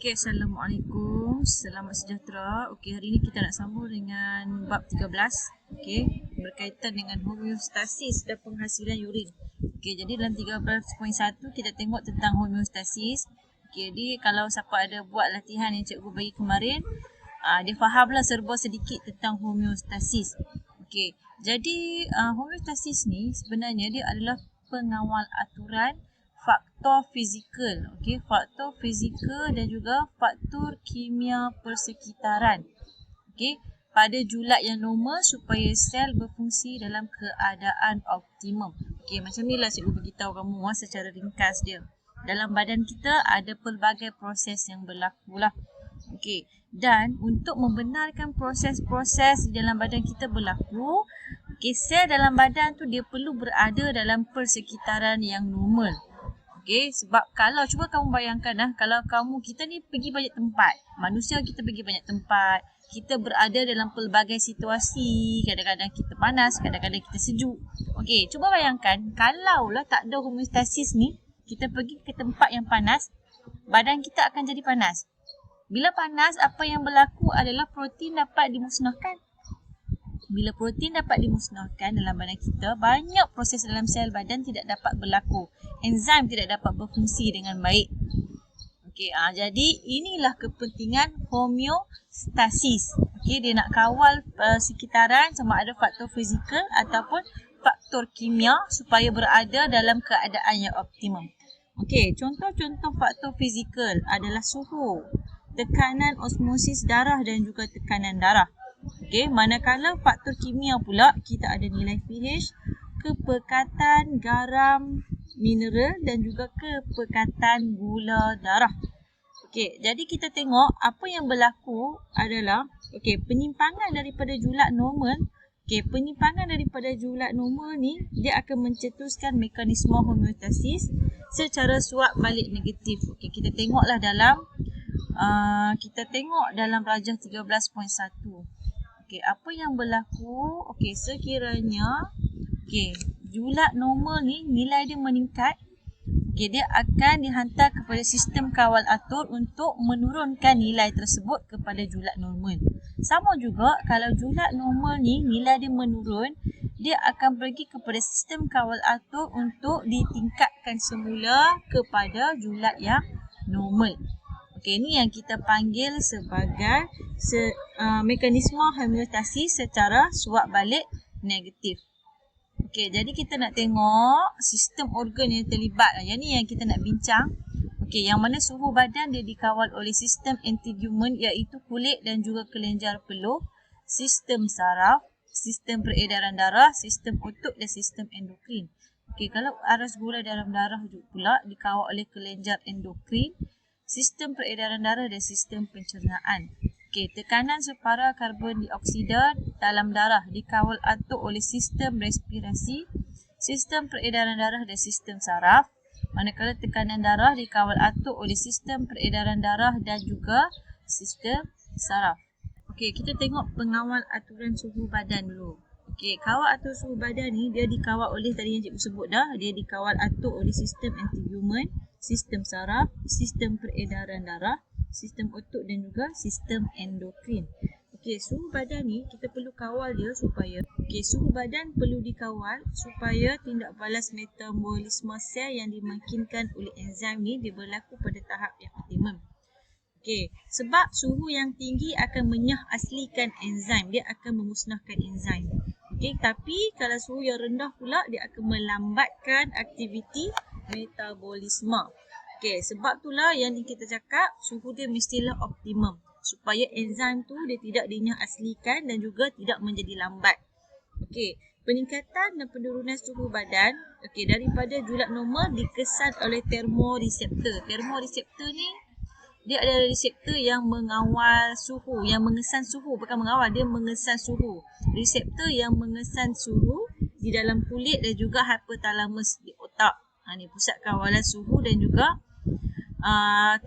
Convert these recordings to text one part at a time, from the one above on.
Okey, Assalamualaikum. Selamat sejahtera. Okey, hari ini kita nak sambung dengan bab 13. Okey, berkaitan dengan homeostasis dan penghasilan urin. Okey, jadi dalam 13.1 kita tengok tentang homeostasis. Okey, jadi kalau siapa ada buat latihan yang cikgu bagi kemarin, dia fahamlah serba sedikit tentang homeostasis. Okey, jadi homeostasis ni sebenarnya dia adalah pengawal aturan faktor fizikal, okey, faktor fizikal dan juga faktor kimia persekitaran, okey, pada julat yang normal supaya sel berfungsi dalam keadaan optimum. Okey, macam ni lah cikgu beritahu kamu secara ringkas dia. Dalam badan kita ada pelbagai proses yang berlaku lah. Okey, dan untuk membenarkan proses-proses di dalam badan kita berlaku, okey, sel dalam badan tu dia perlu berada dalam persekitaran yang normal. Okey, sebab kalau cuba kamu bayangkan kalau kita ni pergi banyak tempat, manusia kita pergi banyak tempat, kita berada dalam pelbagai situasi, kadang-kadang kita panas, kadang-kadang kita sejuk. Okey, cuba bayangkan kalaulah tak ada homeostasis ni, kita pergi ke tempat yang panas, badan kita akan jadi panas. Bila panas, apa yang berlaku adalah protein dapat dimusnahkan. Bila protein dapat dimusnahkan dalam badan kita, banyak proses dalam sel badan tidak dapat berlaku. Enzim tidak dapat berfungsi dengan baik. Okey, jadi inilah kepentingan homeostasis. Okey, dia nak kawal sekitaran sama ada faktor fizikal ataupun faktor kimia supaya berada dalam keadaan yang optimum. Okey, contoh-contoh faktor fizikal adalah suhu, tekanan osmosis darah dan juga tekanan darah. Okey, manakala faktor kimia pula kita ada nilai pH, kepekatan garam mineral dan juga kepekatan gula darah. Okey, jadi kita tengok apa yang berlaku adalah penyimpangan daripada julat normal. Okey, penyimpangan daripada julat normal ni dia akan mencetuskan mekanisme homeostasis secara suap balik negatif. Okey, kita tengoklah dalam rajah 13.1. Okey, apa yang berlaku? Okey, sekiranya julat normal ni nilai dia meningkat, dia akan dihantar kepada sistem kawal atur untuk menurunkan nilai tersebut kepada julat normal. Sama juga kalau julat normal ni nilai dia menurun, dia akan pergi kepada sistem kawal atur untuk ditingkatkan semula kepada julat yang normal. Okey, ni yang kita panggil sebagai mekanisme homeostasis secara suap balik negatif. Okey, jadi kita nak tengok sistem organ yang terlibat. Yang ni yang kita nak bincang. Okey, yang mana suhu badan dia dikawal oleh sistem integumen iaitu kulit dan juga kelenjar peluh, sistem saraf, sistem peredaran darah, sistem otot dan sistem endokrin. Okey, kalau aras gula dalam darah pula dikawal oleh kelenjar endokrin, sistem peredaran darah dan sistem pencernaan. Okey, tekanan separa karbon dioksida dalam darah dikawal atur oleh sistem respirasi, sistem peredaran darah dan sistem saraf. Manakala tekanan darah dikawal atur oleh sistem peredaran darah dan juga sistem saraf. Okey, kita tengok pengawal aturan suhu badan dulu. Okey, kawal atur suhu badan ni dia dikawal oleh tadi yang cikgu sebut dah, dia dikawal atur oleh sistem integumen, sistem saraf, sistem peredaran darah, sistem otot dan juga sistem endokrin. Okey, suhu badan ni kita perlu kawal dia supaya suhu badan perlu dikawal supaya tindak balas metabolisme sel yang dimakinkan oleh enzim ni dia berlaku pada tahap yang optimum. Okey, sebab suhu yang tinggi akan menyah-aslikan enzim, dia akan memusnahkan enzim. Okey, tapi kalau suhu yang rendah pula dia akan melambatkan aktiviti metabolisme. Okey, sebab itulah yang kita cakap suhu dia mestilah optimum supaya enzim tu dia tidak dinyah-aslikan dan juga tidak menjadi lambat. Okey, peningkatan dan penurunan suhu badan daripada julat normal dikesan oleh termoreseptor. Termoreseptor ni dia adalah reseptor yang mengawal suhu, yang mengesan suhu, bukan mengawal, dia mengesan suhu. Reseptor yang mengesan suhu di dalam kulit dan juga hypothalamus di otak. Ni pusat kawalan suhu dan juga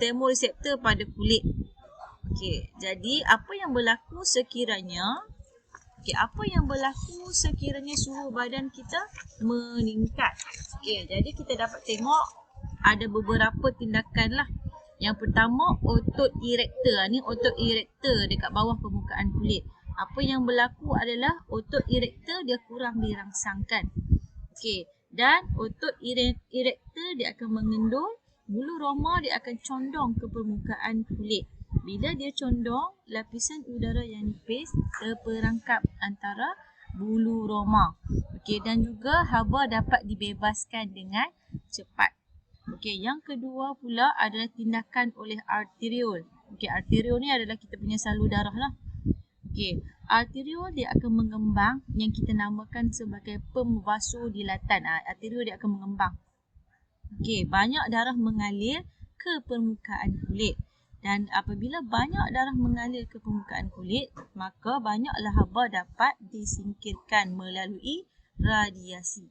termoreseptor pada kulit. Okey, jadi apa yang berlaku sekiranya suhu badan kita meningkat? Okey, jadi kita dapat tengok ada beberapa tindakan lah. Yang pertama otot erector. Ni otot erector dekat bawah permukaan kulit. Apa yang berlaku adalah otot erector dia kurang dirangsangkan. Okey, dan otot erector dia akan mengendur, bulu roma dia akan condong ke permukaan kulit. Bila dia condong, lapisan udara yang nipis terperangkap antara bulu roma. Okey, dan juga haba dapat dibebaskan dengan cepat. Okey, yang kedua pula adalah tindakan oleh arteriol. Okey, arteriol ni adalah kita punya salur darah lah. Okey, arteriol dia akan mengembang yang kita namakan sebagai pemvasodilatan. Arteriol dia akan mengembang. Okey, banyak darah mengalir ke permukaan kulit. Dan apabila banyak darah mengalir ke permukaan kulit, maka banyaklah haba dapat disingkirkan melalui radiasi.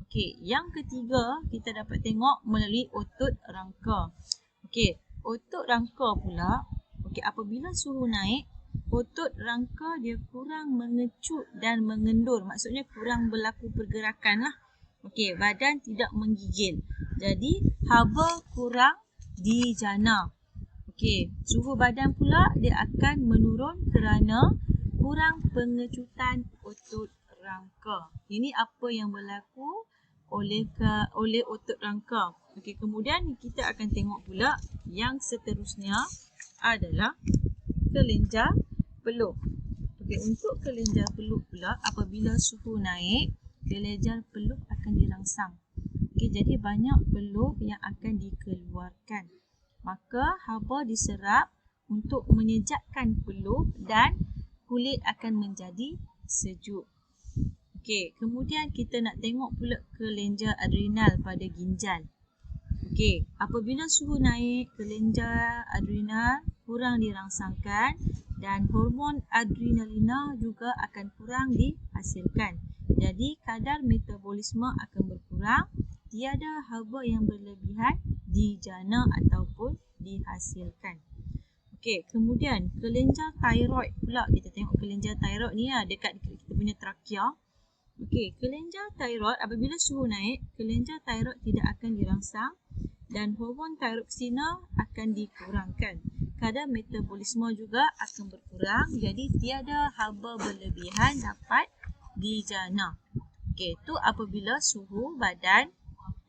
Okey, yang ketiga kita dapat tengok melalui otot rangka. Okey, otot rangka pula, okey, apabila suhu naik, otot rangka dia kurang mengecut dan mengendur. Maksudnya kurang berlaku pergerakan lah. Okey, badan tidak menggigil. Jadi haba kurang dijana. Okey, suhu badan pula dia akan menurun kerana kurang pengecutan otot rangka. Ini apa yang berlaku oleh otot rangka. Okey, kemudian kita akan tengok pula yang seterusnya adalah kelenjar peluk. Okey, untuk kelenjar peluk pula apabila suhu naik, kelenjar peluk akan dirangsang. Okey, jadi banyak peluk yang akan dikeluarkan. Maka haba diserap untuk menyejukkan peluk dan kulit akan menjadi sejuk. Okey, kemudian kita nak tengok pula kelenjar adrenal pada ginjal. Okey, apabila suhu naik, kelenjar adrenal kurang dirangsangkan dan hormon adrenalina juga akan kurang dihasilkan. Jadi kadar metabolisme akan berkurang, tiada haba yang berlebihan dijana ataupun dihasilkan. Okey, kemudian kelenjar thyroid pula. Kita tengok kelenjar thyroid ni dekat kita punya trakea. Okey, kelenjar thyroid apabila suhu naik, kelenjar thyroid tidak akan dirangsang dan hormon thyroksina akan dikurangkan. Kadar metabolisme juga akan berkurang, jadi tiada haba berlebihan dapat dijana. Okey, itu apabila suhu badan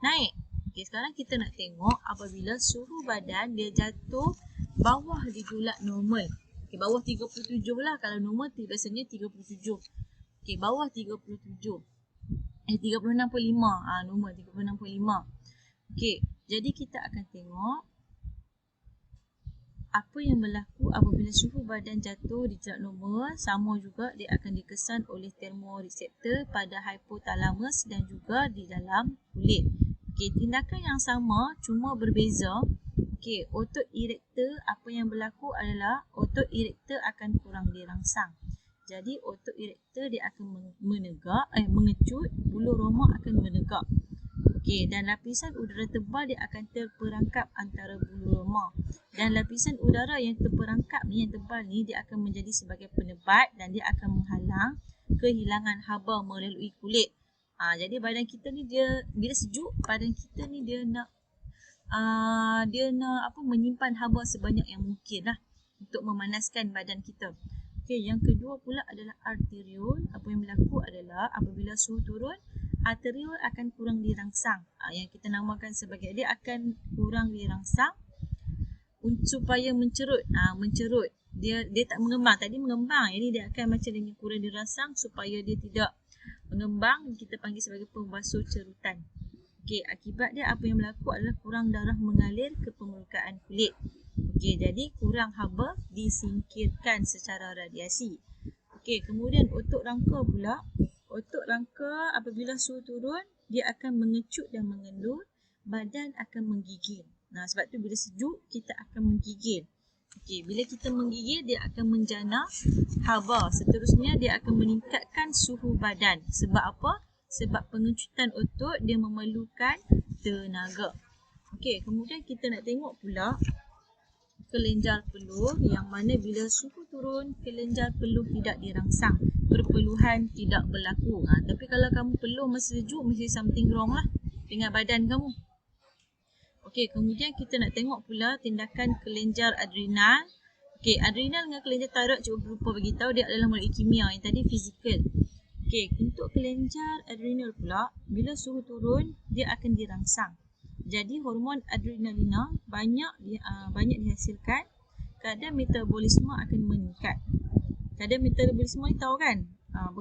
naik. Okey, sekarang kita nak tengok apabila suhu badan dia jatuh bawah dijulat normal. Okey, bawah 37 lah. Kalau normal biasanya 37. Okey, bawah 37. 36.5. Normal 36.5. Okey, jadi kita akan tengok apa yang berlaku apabila suhu badan jatuh di tingkat normal. Sama juga dia akan dikesan oleh termoreseptor pada hypothalamus dan juga di dalam kulit. Okey, tindakan yang sama cuma berbeza. Okey, otot erector apa yang berlaku adalah otot erector akan kurang dirangsang. Jadi otot erector dia akan mengecut, bulu roma akan menegak. Okey, dan lapisan udara tebal dia akan terperangkap antara bulu roma. Dan lapisan udara yang terperangkap ni, yang tebal ni, dia akan menjadi sebagai penebat dan dia akan menghalang kehilangan haba melalui kulit. Jadi badan kita ni dia bila sejuk, badan kita ni dia nak menyimpan haba sebanyak yang mungkin lah untuk memanaskan badan kita. Okey, yang kedua pula adalah arteriol. Apa yang berlaku adalah apabila suhu turun, arteriol akan kurang dirangsang. Yang kita namakan sebagai dia akan kurang dirangsang supaya mencerut. Mencerut. Dia tak mengembang. Tadi mengembang. Jadi dia akan macam dia kurang dirangsang supaya dia tidak mengembang. Kita panggil sebagai pemvasocerutan. Okey, akibat dia apa yang berlaku adalah kurang darah mengalir ke permukaan kulit. Okey, jadi kurang haba disingkirkan secara radiasi. Okey, kemudian otot rangka pula. Otot rangka apabila suhu turun, dia akan mengecut dan mengendur, badan akan menggigil. Sebab tu bila sejuk, kita akan menggigil. Okey, bila kita menggigil, dia akan menjana haba. Seterusnya, dia akan meningkatkan suhu badan. Sebab apa? Sebab pengecutan otot, dia memerlukan tenaga. Okey, kemudian kita nak tengok pula kelenjar peluh yang mana bila suhu turun, kelenjar peluh tidak dirangsang. Perpeluhan tidak berlaku. Tapi kalau kamu peluh masa sejuk, mesti something wrong lah dengan badan kamu. Okey, kemudian kita nak tengok pula tindakan kelenjar adrenal. Okey, adrenal dengan kelenjar thyroid cuba berupa beritahu dia adalah molekul kimia. Yang tadi fizikal. Okey, untuk kelenjar adrenal pula, bila suhu turun, dia akan dirangsang. Jadi hormon adrenalina banyak dihasilkan, kadar metabolisme akan meningkat. Kadar metabolisme ni tahu kan? Kadar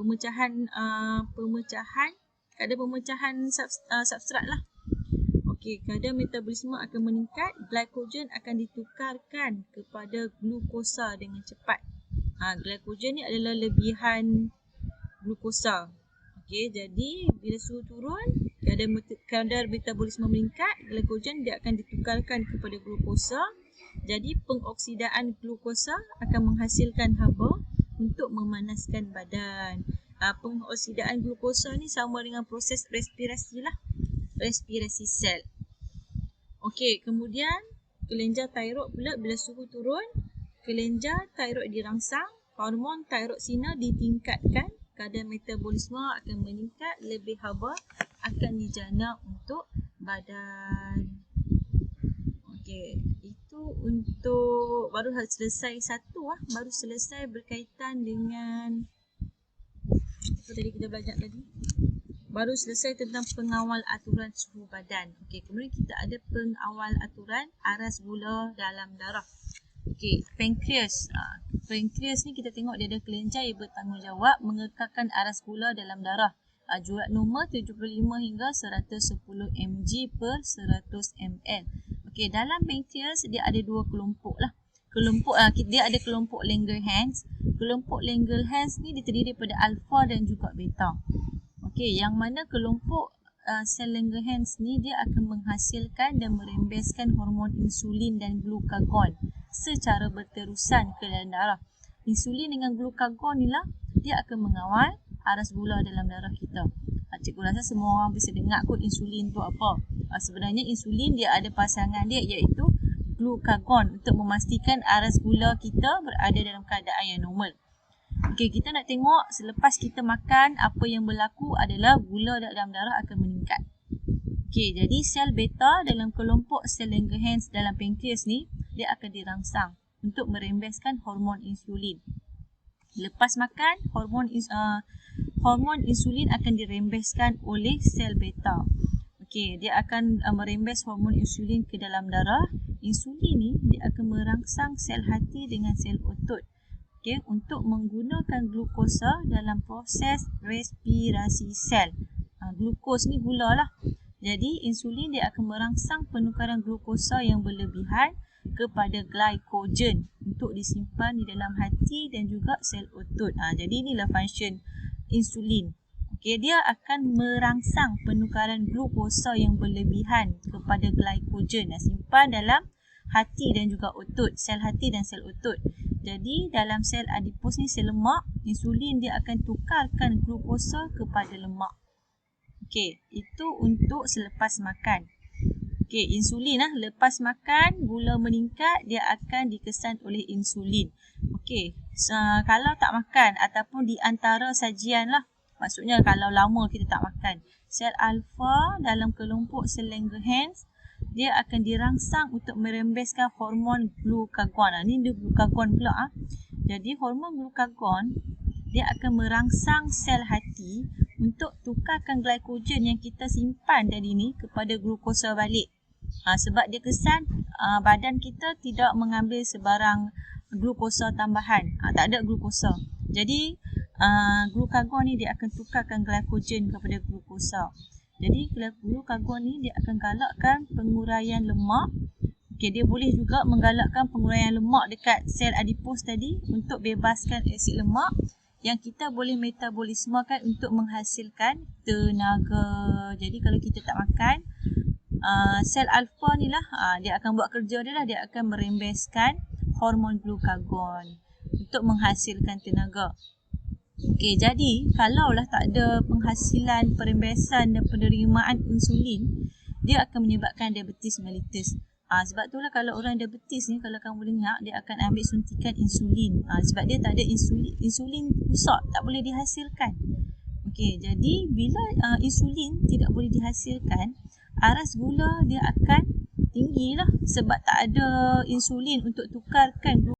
pemecahan substrat lah. Okey, kadar metabolisme akan meningkat, glycogen akan ditukarkan kepada glukosa dengan cepat. Glycogen ni adalah lebihan glukosa. Okey, jadi bila suhu turun, kadar metabolisme meningkat, glycogen dia akan ditukarkan kepada glukosa. Jadi pengoksidaan glukosa akan menghasilkan haba untuk memanaskan badan. Pengoksidaan glukosa ni sama dengan proses respirasi lah. Respirasi sel. Okey, kemudian kelenjar thyroid pula bila suhu turun, kelenjar thyroid dirangsang, hormon thyroksina ditingkatkan, kadar metabolisme akan meningkat, lebih haba akan dijana untuk badan. Okey, itu untuk baru selesai satu lah, baru selesai berkaitan dengan apa tadi kita belajar tadi? Baru selesai tentang pengawal aturan suhu badan. Okey, kemudian kita ada pengawal aturan aras gula dalam darah. Okey, pankreas. Pankreas ni kita tengok dia ada kelenjar yang bertanggungjawab mengekalkan aras gula dalam darah. Jurat normal 75 hingga 110 mg per 100 ml. Okey, dalam pankreas dia ada dua kelompok lah. Dia ada kelompok Langerhans. Kelompok Langerhans ni dia terdiri daripada alfa dan juga beta. Okey, yang mana kelompok sel Langerhans ni dia akan menghasilkan dan merembeskan hormon insulin dan glukagon secara berterusan ke dalam darah. Insulin dengan glukagon ni lah dia akan mengawal aras gula dalam darah kita. Cikgu rasa semua orang bisa dengar kot insulin tu apa. Sebenarnya insulin dia ada pasangan dia iaitu glukagon untuk memastikan aras gula kita berada dalam keadaan yang normal. Okey, kita nak tengok selepas kita makan, apa yang berlaku adalah gula dalam darah akan meningkat. Okey, jadi sel beta dalam kelompok sel Langerhans dalam pankreas ni, dia akan dirangsang untuk merembeskan hormon insulin. Lepas makan, hormon insulin akan dirembeskan oleh sel beta. Okey, dia akan merembes hormon insulin ke dalam darah. Insulin ni dia akan merangsang sel hati dengan sel otot. Okay, untuk menggunakan glukosa dalam proses respirasi sel. Glukos ni gula lah. Jadi insulin dia akan merangsang penukaran glukosa yang berlebihan kepada glycogen untuk disimpan di dalam hati dan juga sel otot. Jadi inilah function insulin. Okay, dia akan merangsang penukaran glukosa yang berlebihan kepada glycogen. Simpan dalam hati dan juga otot, sel hati dan sel otot. Jadi dalam sel adipos ni, sel lemak, insulin dia akan tukarkan glukosa kepada lemak. Okey, itu untuk selepas makan. Okey, insulin lah, lepas makan gula meningkat, dia akan dikesan oleh insulin. Okey, kalau tak makan ataupun di antara sajian lah, maksudnya kalau lama kita tak makan, sel alfa dalam kelompok sel Langerhans dia akan dirangsang untuk merembeskan hormon glukagon. Ni dia glukagon pula. Jadi hormon glukagon dia akan merangsang sel hati untuk tukarkan glycogen yang kita simpan tadi ni kepada glukosa balik. Sebab dia kesan badan kita tidak mengambil sebarang glukosa tambahan. Tak ada glukosa. Jadi glukagon ni dia akan tukarkan glycogen kepada glukosa. Jadi glukagon ni dia akan galakkan penguraian lemak. Okey, dia boleh juga menggalakkan penguraian lemak dekat sel adipos tadi untuk bebaskan asid lemak yang kita boleh metabolismekan untuk menghasilkan tenaga. Jadi kalau kita tak makan, sel alfa ni lah dia akan buat kerja dia lah, dia akan merembeskan hormon glukagon untuk menghasilkan tenaga. Okey, jadi kalaulah tak ada penghasilan, perembesan dan penerimaan insulin, dia akan menyebabkan diabetes mellitus. Sebab itulah kalau orang diabetes ni, kalau kamu dengar, dia akan ambil suntikan insulin. Sebab dia tak ada insulin rusak, tak boleh dihasilkan. Okey, jadi bila insulin tidak boleh dihasilkan, aras gula dia akan tinggi lah sebab tak ada insulin untuk tukarkan